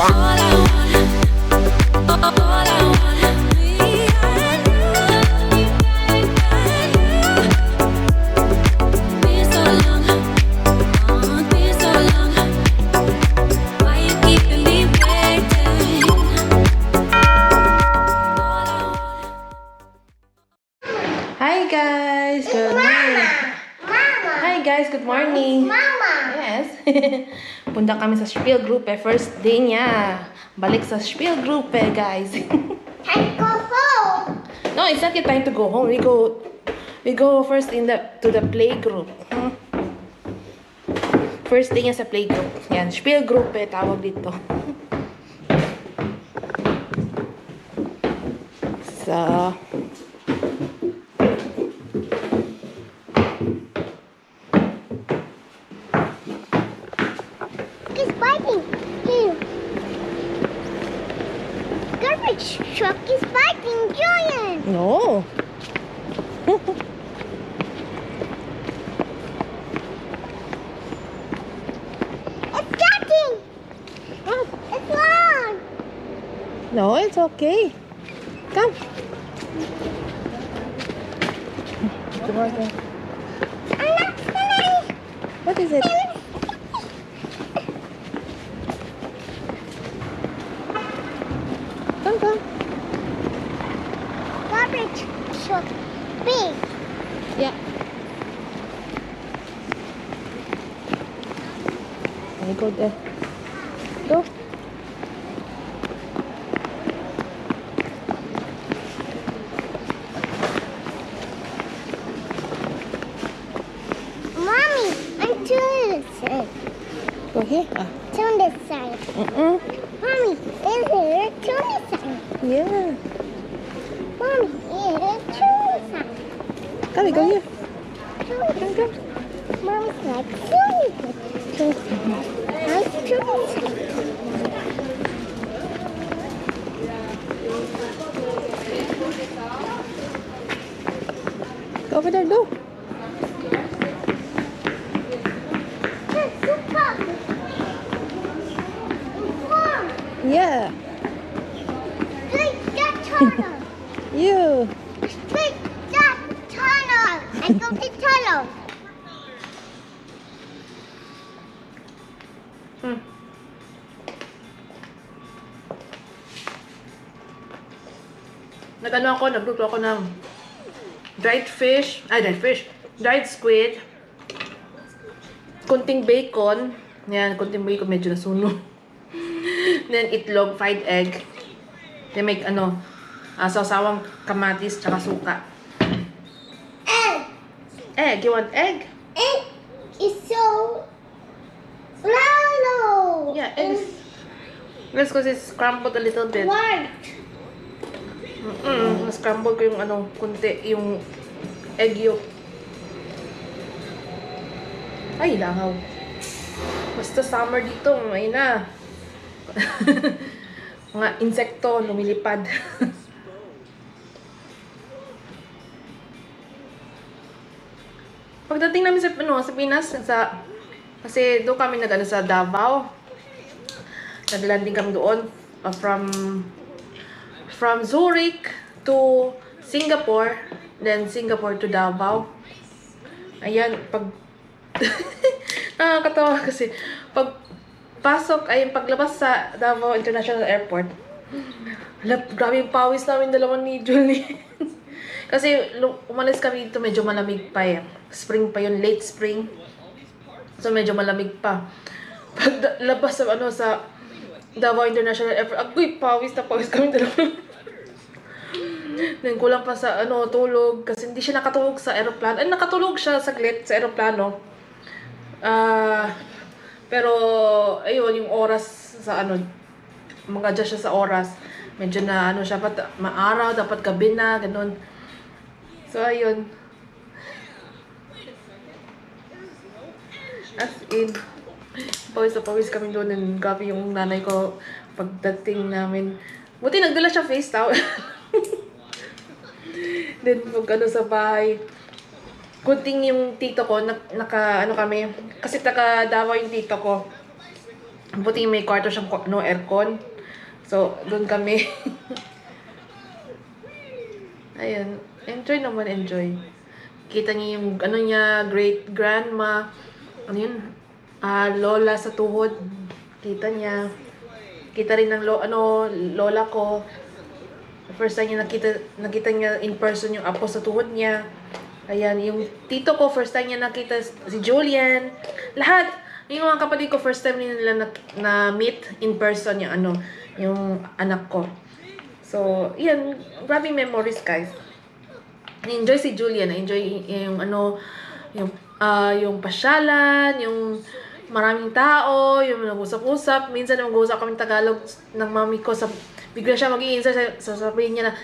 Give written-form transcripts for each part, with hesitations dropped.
Hi guys, good morning. Hi guys, good morning. Mama. Yes. Punta kami sa Spiel Gruppe, first day niya. Balik sa Spiel Gruppe, guys. Time go home. No, it's not yet time to go home. We go first to the play group. First day niya sa play group. Yan, Spiel Gruppe tawag dito. So, He's biting. Here. Garbage truck is biting Julian. no. It's cutting. It's long. No, it's okay. Come. What is it? Come. Garbage truck. Big. Yeah. I go there. Go. Mommy, I'm turning this side. Go here. Turn this side. Mommy, in here, turn this side. Yeah. Mommy, here, turn this side. Come, we go here. Turn. Mommy's like, turn it. Turn it. I'm turning this side. Go over there. Go. Yeah. You. And go to tunnel. Nagluto ako ng dried squid, kunting bacon, medyo nasunog. Then itlog, fried egg. Then may sawsawang kamatis tsaka suka. Egg, you want egg? Egg is so low. Yeah, egg is. That's because it's scrambled a little bit. White. Scramble ko yung kunti, yung egg yolk. Ay, langaw. Basta summer dito, ay na. Mga insekto, lumilipad. Pagdating namin sa Pinas, kasi doon kami sa Davao. Naglanding kami doon from Zurich to Singapore, then Singapore to Davao. Ayan, nakakatawa kasi paglabas sa Davao International Airport, grabe yung pawis namin dalawa ni Julie. Kasi umalis kami dito, medyo malamig pa eh. Spring pa yun, late spring. So medyo malamig pa. Paglabas sa Davao International Airport, agoy, pawis kami dalawa. Then kulang pa sa tulog kasi hindi siya nakatulog sa aeroplano. Ay, nakatulog siya saglit sa aeroplano. Pero ayun, yung oras sa mag-adjust siya sa oras. Medyo na siya, maaraw, dapat gabi na, ganun. So ayun. As in, pawis kami doon, and grabe yung nanay ko pagdating namin. Buti nagdala siya face towel. Then pag sa bahay, kunting yung tito ko, kami, kasi taga Davao yung tito ko. Buti may kwarto siyang no aircon. So, doon kami. Ayun. Enjoy naman, enjoy. Kita niya yung, ano niya, great grandma. Ano yun? Lola sa tuhod. Kita niya. Kita rin ng lola ko. First time niya nakita niya in person yung apo sa tuhod niya. Ayan, yung tito ko, first time niya nakita si Julian. Lahat, yung mga kapatid ko, first time nila na meet in person yung anak ko. So, yan, grabe memories, guys. Na-enjoy si Julian, na-enjoy yung pasyalan, yung maraming tao, yung nag-usap-usap. Minsan nag-usap kami Tagalog ng mami ko, bigla siya mag-i-insert, sasabihin niya na,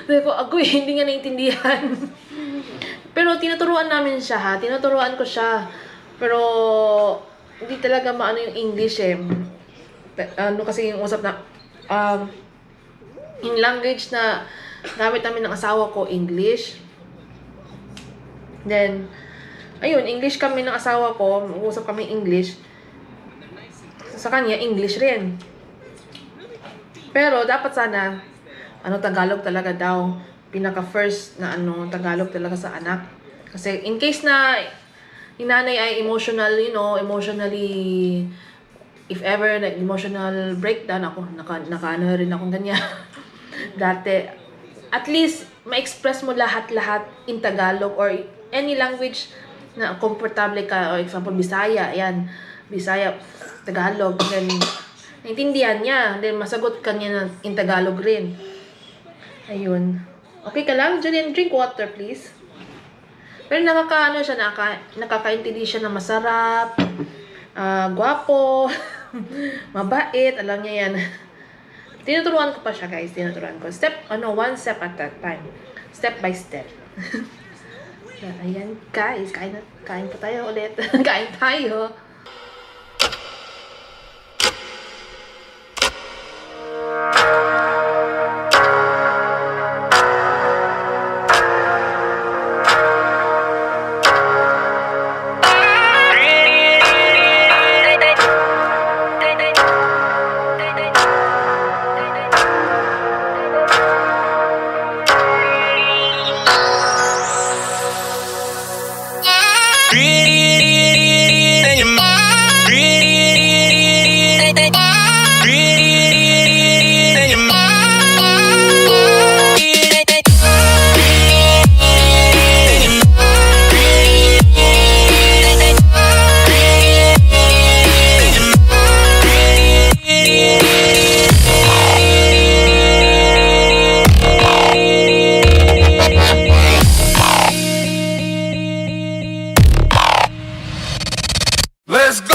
Sabi ko, hindi nga naintindihan. Pero tinuturuan namin siya, ha? Tinuturuan ko siya. Pero, hindi talaga maano yung English, eh. Kasi yung usap na, yung language na gamit namin ng asawa ko, English. Then, ayun, English kami ng asawa ko, usap kami English. Sa kanya, English rin. Pero, dapat sana, Tagalog talaga daw. Pinaka-first na Tagalog talaga sa anak. Kasi, in case na yung nanay ay emotionally, if ever, emotional breakdown ako, naka rin akong ganyan. Dati, at least, ma-express mo lahat-lahat in Tagalog or any language na komportable ka. For example, Bisaya, ayan. Bisaya, Tagalog, then, naintindihan niya. Then, masagot ka niya in Tagalog rin. Ayun. Okay ka lang? Julian, drink water, please. Pero nakakaintindi siya na masarap, gwapo, mabait, alam niya yan. Tinuturuan ko pa siya, guys. Tinuturuan ko. One step at a time. Step by step. Ayan, guys. Kain po tayo ulit. Kain tayo. Let's go!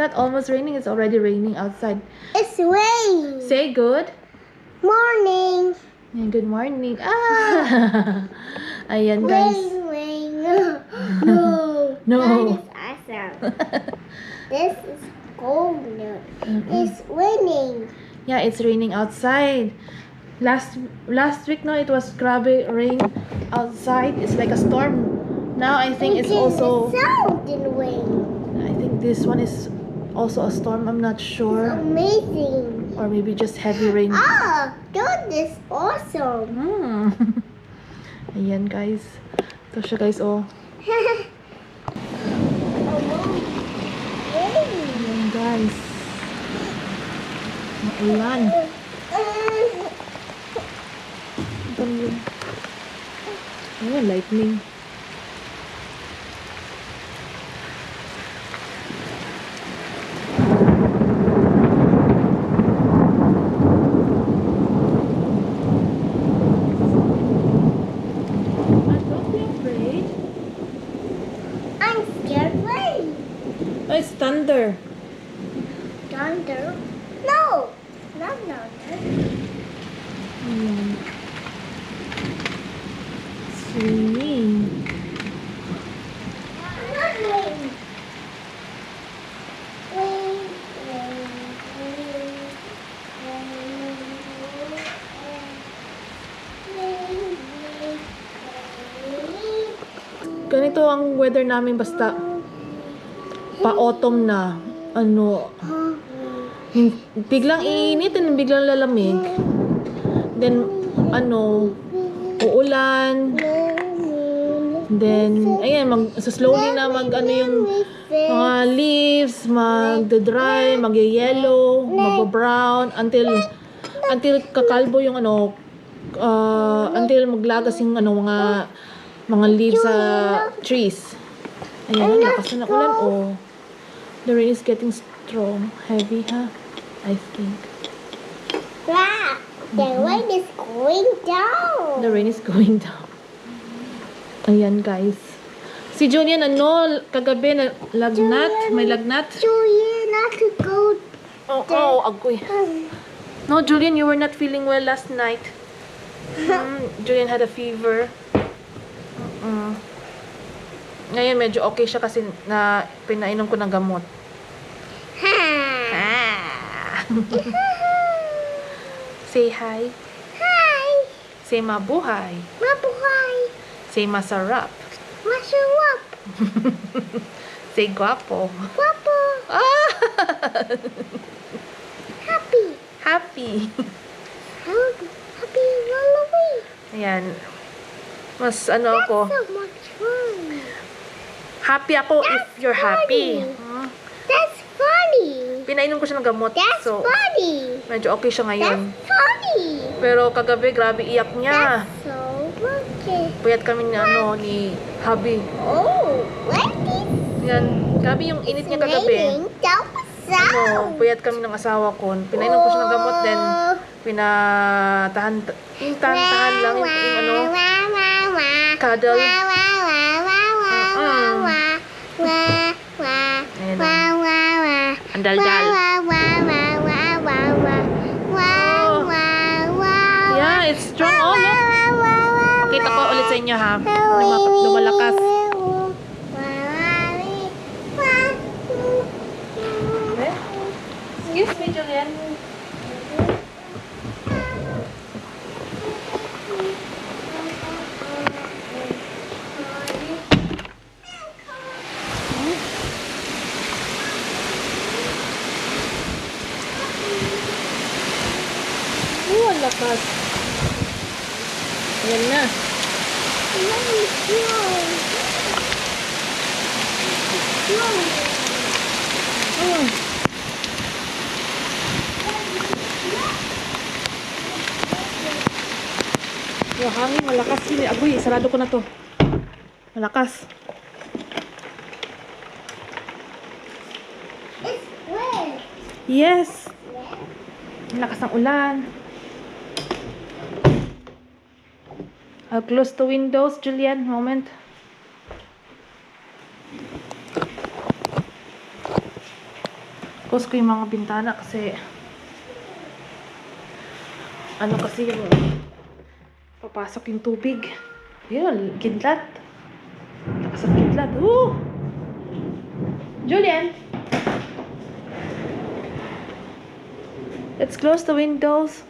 not almost raining, it's already raining outside. It's rain. Say good. Morning. Yeah, good morning. Ah! Ayan, guys. Rain. No. No. That is awesome. This is cold. It's raining. Yeah, it's raining outside. Last week, no, it was grabe rain outside. It's like a storm. Now I think it's also. sound in rain. I think this one is also a storm. I'm not sure, Amazing. or maybe just heavy rain. Ah, that is awesome. Ayan, guys. Ito siya, guys. Oh, ayan, guys. Maulan. Oh, lightning. Don't be afraid. I'm scared rain. Oh, it's thunder. Thunder? No, not thunder. Ayan. It's raining. Not rain. Rain, rain, rain, rain, rain, rain. Ganito ang weather namin basta pa-autumn na. Ano, biglang iinit and biglang lalamig. Then, ano, uulan. Then, ayan, slowly na ano yung mga leaves, mag-dry, mag-yellow, mag-brown, until kakalbo yung ano, until maglagas yung ano, mga leaves sa trees. Ayan, lakas na ng ulan. Oh, the rain is getting strong, heavy, ha? I think. Wow, the rain is going down. The rain is going down. Ayan, guys. Si Julian, ano, kagabi na lagnat, may lagnat. Julian, not to go. Oh, agoy. No, Julian, you were not feeling well last night. Julian had a fever. Ngayon, medyo okay siya kasi na pinainom ko ng gamot. Say hi. Hi, Say mabuhay. mabuhay, Say masarap. masarap, Say guwapo. guwapo, Ah! happy, Happy. happy Halloween. Ayan. Mas ano ako. So much fun. Happy ako if you're happy. That's funny. Pinainom ko siya ng gamot. That's So, funny. medyo okay siya ngayon. That's funny. Pero kagabi, grabe iyak niya. That's so okay. Puyat kami ni hubby. Oh, what is Yan. Grabe yung init niya kagabi. raining down the Ano, south? puyat kami ng asawa ko. Pinainom ko siya ng gamot, then pinatahan lang yung ano, cuddle. Ayan o. Ang daldal. Yeah, it's strong. Oh, look. Pakita ko ulit sa inyo, ha. Lumalakas. Excuse me, Julian. Oh, ang lakas. Ayan na. Yung hangin, malakas yun. Agoy, sarado ko na to. Malakas. Yes. Ang lakas ng ulan. I'll close the windows, Julian. Moment. Close ko yung mga bintana kasi ano kasi yung papasok yung tubig. Yun, kidlat. Lakas ang kidlat. Woo! Julian! Let's close the windows.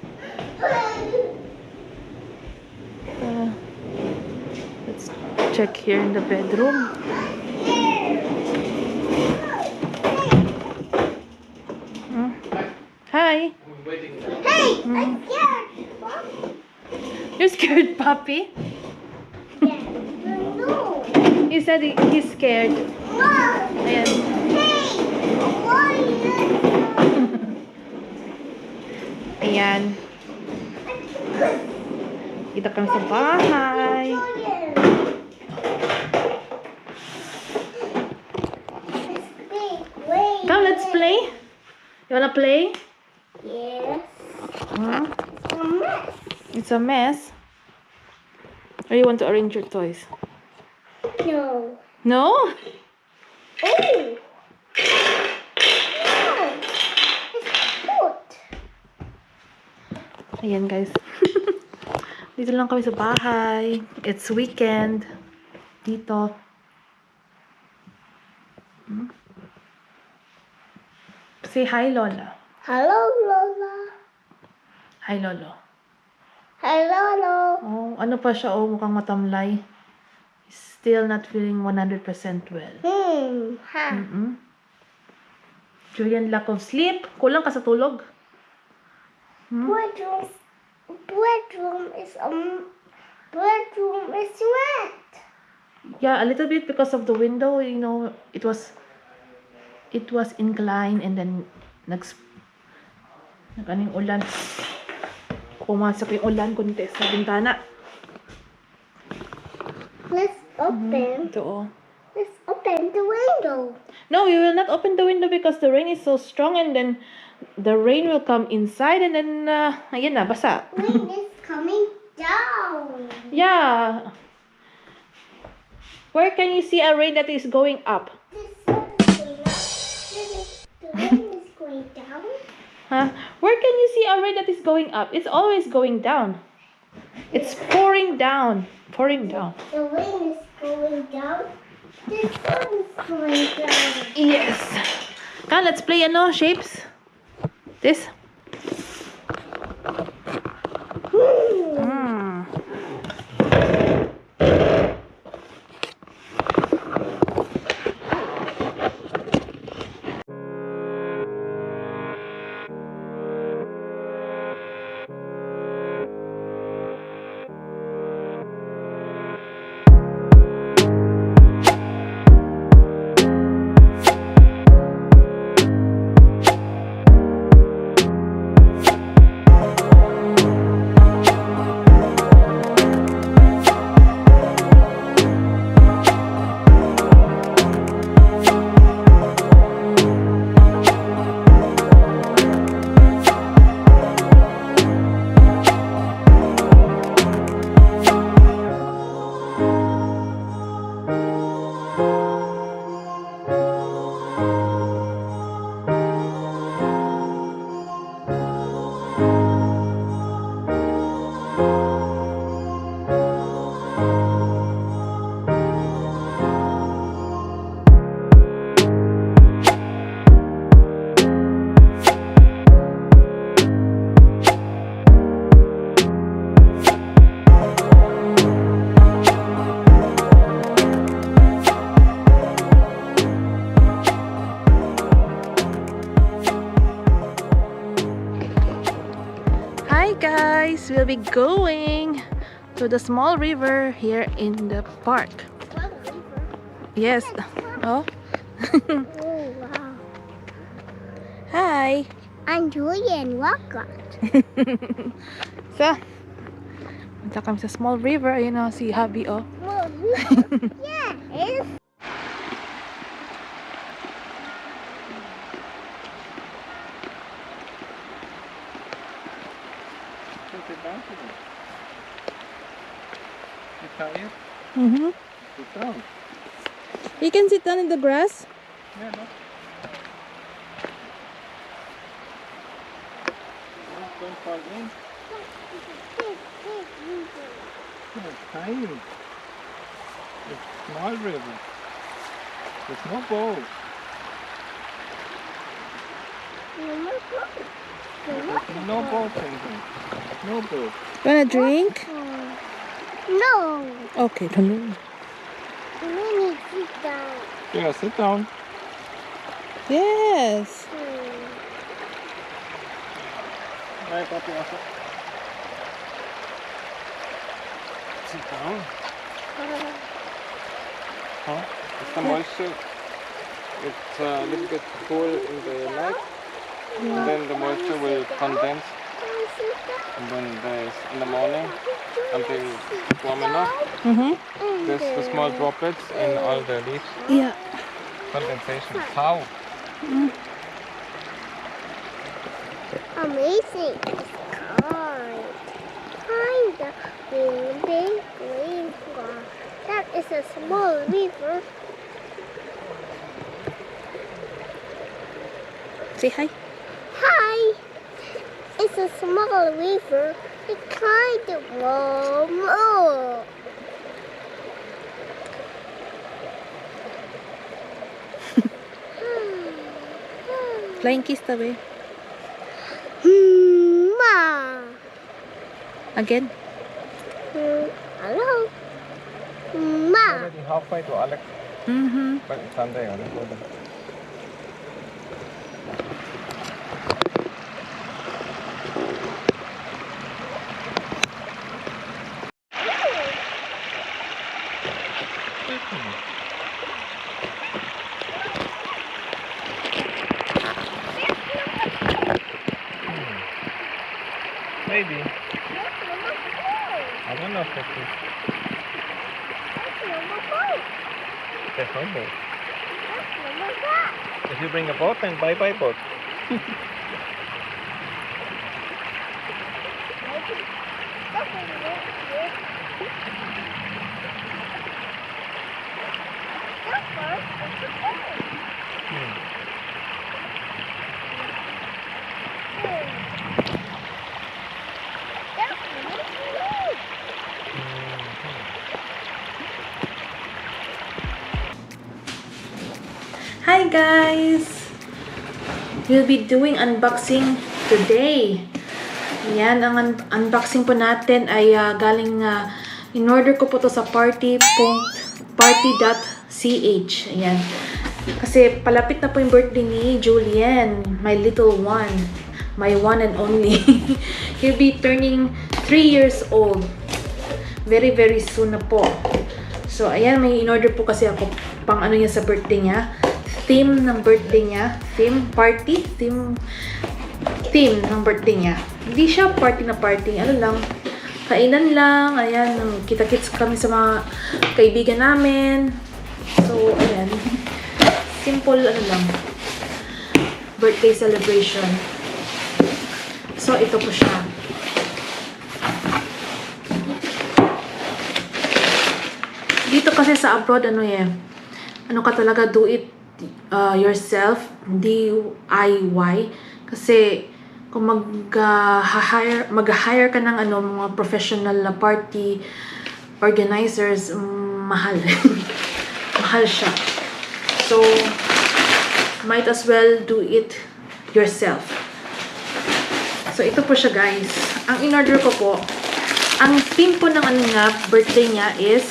Let's check here in the bedroom. Hi. Hey, I'm scared. You're scared, puppy? Yeah. No. He said he's scared. Whoa. Ayan. Hey, why are you? Ayan. Kita kami sa bahay. Come, let's play. You wanna play? Yes. Hmm? A mess. It's a mess. Or you want to arrange your toys? No. No? Oh. No. It's good. Ayan guys. Dito lang kami sa bahay. It's weekend. Dito. Hmm? Say hi, Lola. Hello, Lola. Hi, Lolo. Hello, Lola. Oh, ano pa siya? Oh, mukhang matamlay. Still not feeling 100% well. Ha. Julian, lack of sleep. Kulang ka sa tulog. Bedroom is wet. Yeah, a little bit because of the window. You know, it was inclined and then nag-aning ulan. Pumasok yung ulan kunti sa bintana. Let's open. Ito oh. Let's open the window. No, we will not open the window because the rain is so strong and then the rain will come inside and then, ayan na, basa. Rain is coming down. Yeah. Where can you see a rain that is going up? This one is going up. The rain is going down. Huh? Where can you see a rain that is going up? It's always going down. It's pouring down. Pouring down. The rain is going down. This one is going down. Yes. Come, let's play shapes. This. Hi guys, we'll be going to the small river here in the park. Yes. Oh. Oh, wow. Hi. I'm Julian. Welcome. So, punta kami sa small river. Ayun o, si Habi oh. Well, yeah, it's You tired? Mm-hmm. Sit down. You can sit down in the grass. Yeah, no. fall in. It's tiny. It's small river. There's no boat. There's no boat in here. No boat. Wanna drink? No. Okay, come We need to sit down. Yeah, sit down. Yes. Hi, Papi. Sit down. Huh? It's the moisture. It's a little bit cool in the night. And then the moisture will condense. And then there's in the morning until it's warm enough. Mm-hmm. There's the small droplets in all the leaves. Yeah. Condensation. How? Amazing. It's kind of big river. That is a small river. Say hi. Hi. It's a small river. It's kind of warm. Oh. Flying kiss tabi. Ma. Again. Hello. Ma. Already halfway to Alex. Mm-hmm. But it's Sunday. Maybe. I don't know if it's there's no boat. If you bring a boat, then bye-bye boat. Hi guys! We'll be doing unboxing today. Yan, ang unboxing po natin ay galing, in-order ko po to sa party.ch. Ayan. Kasi palapit na po yung birthday ni Julian, my little one. My one and only. He'll be turning 3 years old. Very, very soon na po. So, ayan, may in-order po kasi ako pang ano niya sa birthday niya. Theme ng birthday niya. Theme ng birthday niya. Hindi siya party na party. Ano lang, kainan lang. Ayan, kita-kits kami sa mga kaibigan namin. So, ayan. Simple, ano lang. Birthday celebration. So, ito po siya. Dito kasi sa abroad, ano ka talaga, do it yourself, DIY. Kasi kung mag-hire ka ng mga professional na party organizers, mahal. Mahal siya. So, might as well do it yourself. So, ito po siya guys. Ang in-order ko po, ang theme po ng birthday niya is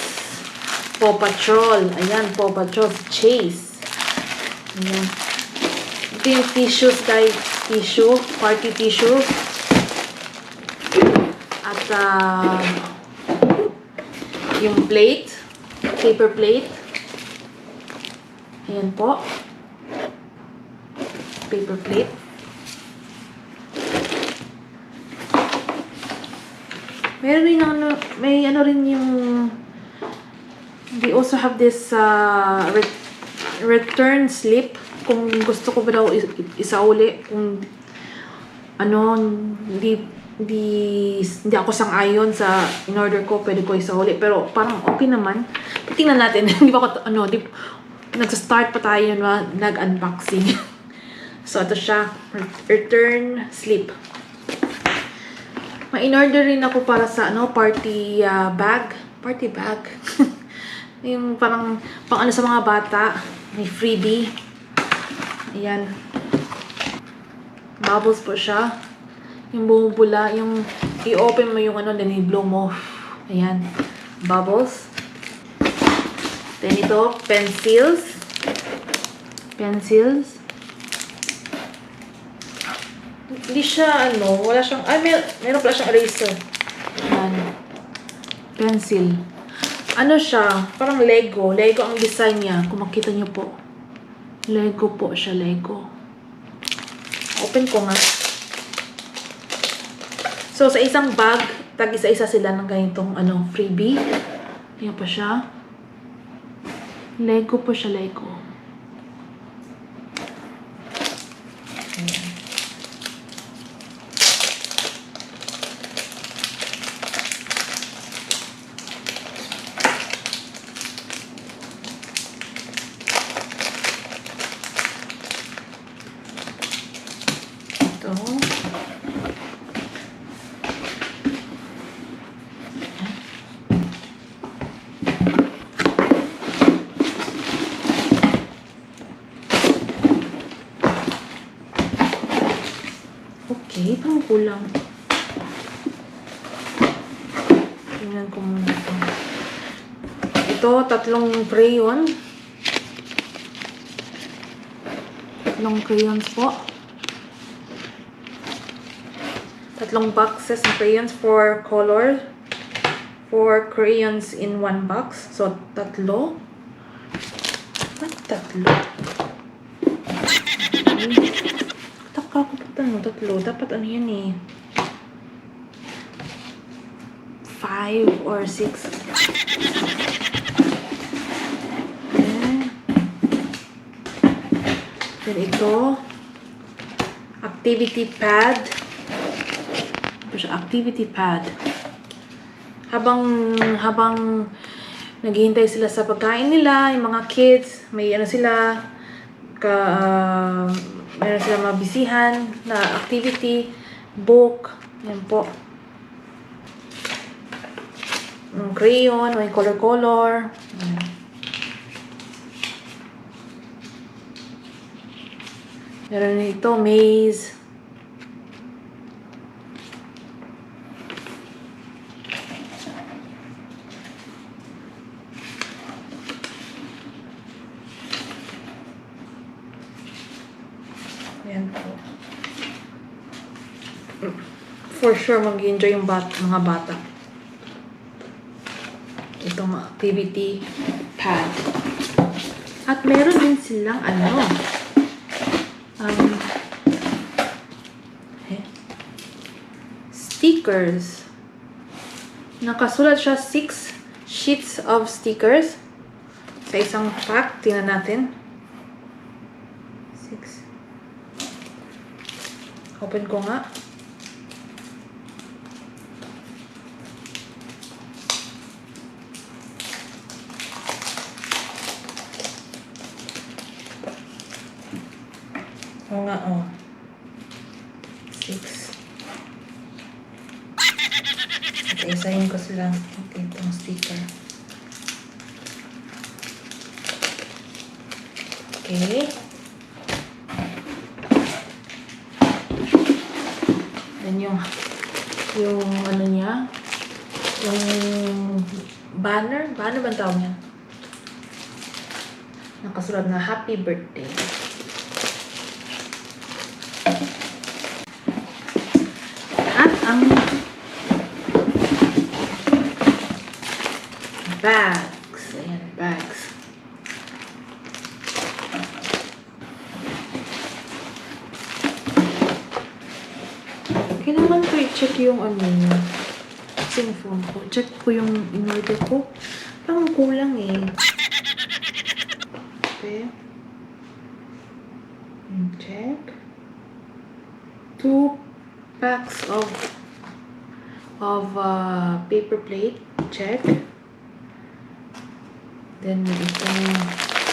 Paw Patrol. Ayan, Paw Patrol Chase. Ayan. Ito yung tissues guys. Tissue. Party tissue. At yung plate. Paper plate. Ayan po. Paper plate. Meron rin may rin yung they also have this return slip kung gusto ko ba daw isauli, kung hindi ako sang-ayon sa in-order ko, pwede ko isauli, pero parang okay naman. Tingnan natin. Di ba ako nagsa-start pa tayo nag-unboxing. So ito siya, return slip. Ma-in-order rin ako para sa party bag. Party bag. Yung parang pang ano sa mga bata. May freebie. Ayan. Bubbles po siya. Yung bumubula. Yung i-open mo yung then i-blow mo. Ayan. Bubbles. Then ito, pencils. Pencils. Hindi siya, wala siyang, meron pala siyang eraser. Ayan. Pencil. Ano siya? Parang Lego. Lego ang design niya. Kung makita niyo po. Lego po siya, Lego. Open ko nga. So, sa isang bag, tag isa-isa sila ng ganitong, freebie. Ayan pa siya. Lego po siya, Lego. Ayan. Ito. Okay, parang kulang. Tingnan ko muna ito. Ito, 3 crayon. 3 crayons po. 3 boxes ng crayons for color. 4 crayons in 1 box. So, 3. Ba't 3? Taka ko pa 3. Dapat ano yan eh. 5 or 6. Then ito, activity pad. Ito siya, activity pad. Habang naghihintay sila sa pagkain nila, yung mga kids, may sila, meron sila mabisihan na activity, book, yan po. Crayon, may color. Yan. Meron ito, maze. Ayan po. For sure, mag-enjoy yung mga bata. Itong activity pad. At meron din silang stickers. Nakasulat siya 6 sheets of stickers sa isang pack. Tingnan natin. 6. Open ko nga. Oo nga, 6. At isahin ko sila. Okay, itong sticker. Okay. Then yung niya, yung banner ba ang tawag niya? Nakasulat na happy birthday. At ang bags. Ayan, bags. Kailangan ko i-check yung yung phone ko. Check ko yung in-order ko. Parang kulang eh. Okay. Check. 2 packs of paper plate. Check. Then itong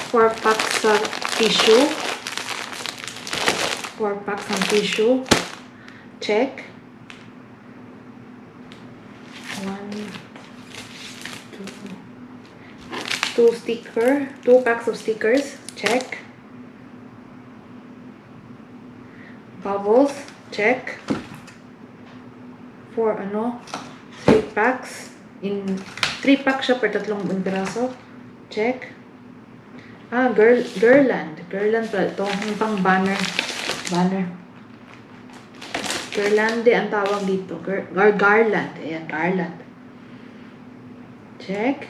4 packs of tissue. 4 packs ng tissue. Check. Two packs of stickers. Check. Bubbles. Check. 3 packs. 3 packs siya per 3 piraso. Check. Girland. Girland pala ito. Yung pang banner. Girlande ang tawag dito. Garland. Ayan, garland. Check.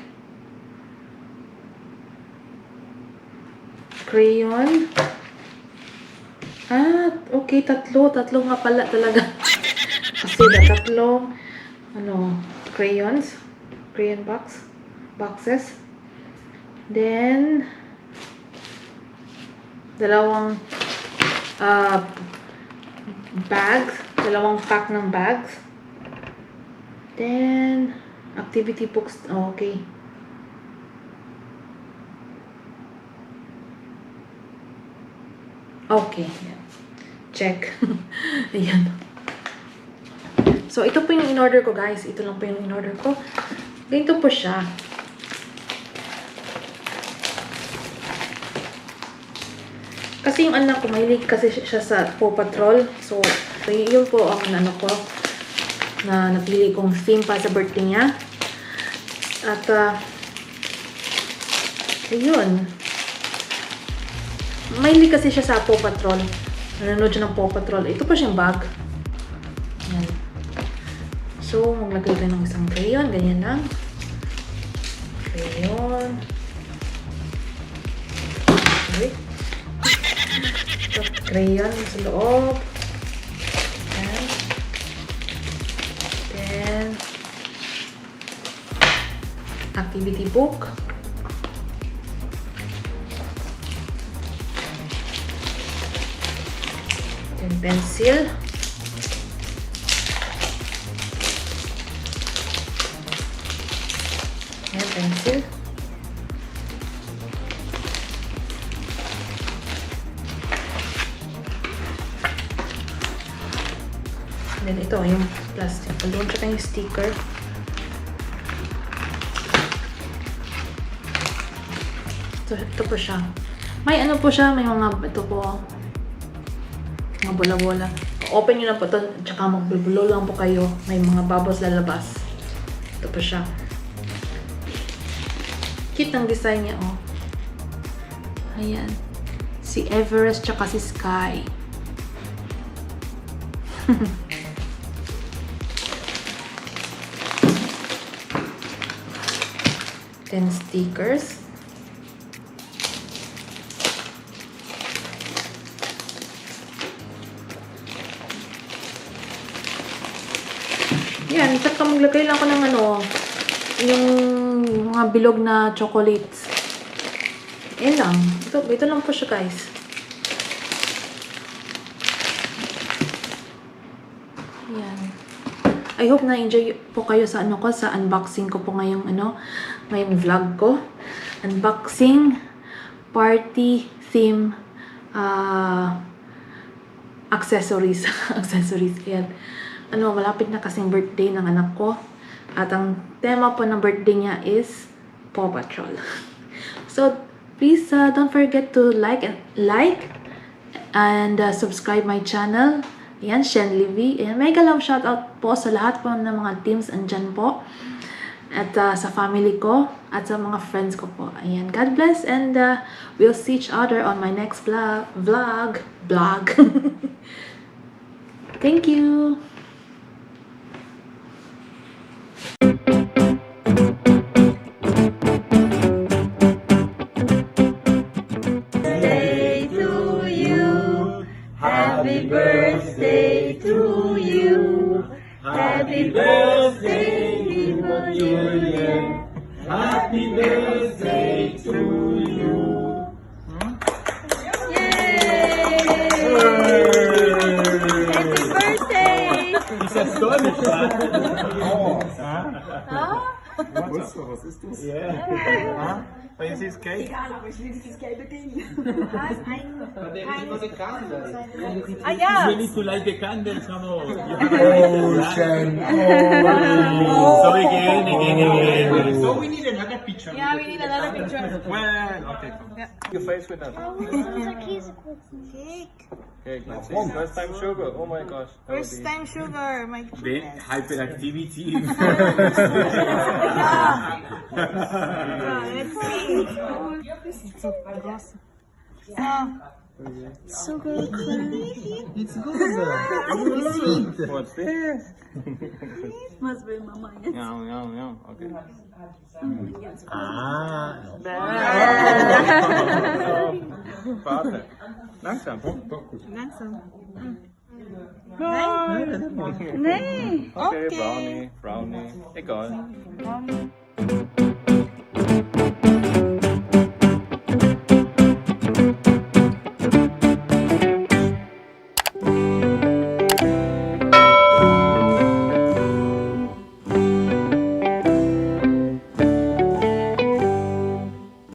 Crayon. Okay, tatlo nga pala talaga. Kasi tatlong crayons. Crayon boxes. Then, dalawang bags. Dalawang pack ng bags. Then, activity books. Okay. Okay. Check. Ayan. So, ito po yung in-order ko, guys. Ito lang po yung in-order ko. Ganito po siya. Kasi yung anak ko, mahilig kasi siya sa Paw Patrol. So, yun po ang ko na napili kong theme para sa birthday niya. At, ayun. Mahilig kasi siya sa Paw Patrol. Nanonood siya ng Paw Patrol. Ito po siyang bag. Ayan. So, maglagay tayo ng isang crayon. Ganyan lang. Crayon. Okay. Crayon sa loob. Ayan. Then, activity book. Then, pencil. Ayan, pencil. Then, ito, yung plastic balloon. Tsaka yung sticker. Ito po siya. May ano po siya, may mga, ito po, mga bola-bola. Open nyo na po ito, tsaka magbubulo lang po kayo. May mga bubbles lalabas. Ito po siya. Cute ang design niya, oh. Ayan. Si Everest tsaka si Sky. Then stickers. Yan, saka maglagay lang ako ng yung mga bilog na chocolates. Yan lang. Ito lang po siya, guys. Yan. I hope na-enjoy po kayo sa sa unboxing ko po ngayong vlog ko. Unboxing party theme accessories. Accessories. Yan. Malapit na kasing birthday ng anak ko. At ang tema po ng birthday niya is Paw Patrol. So, please don't forget to like and subscribe my channel. Ayan, Shen Livy. Ayan, mega love shoutout po sa lahat po ng mga teams andyan po. At sa family ko at sa mga friends ko po. Ayan, God bless and we'll see each other on my next vlog. Thank you. Happy birthday to you. Happy birthday, little Julian. Happy birthday to you. Yay! Happy birthday! Ist das Deutsch? Huh? Was ist das? Yeah. But is this cake? Ah ja! You need to light the candles, no? Ocean. So again. So we need another picture. Yeah, we need another picture. Well, okay. Your face with that. Cake. Cake, let's see. First time sugar. Oh my gosh. that would First be- time sugar. My Then hyperactivity. let's see. Sugar cookie. It's good. It's sweet. What's this? Must be mama. Yum, yum, yum. Okay. Ah. Warte. Langsam. Langsam. Okay, brownie, brownie. Egal.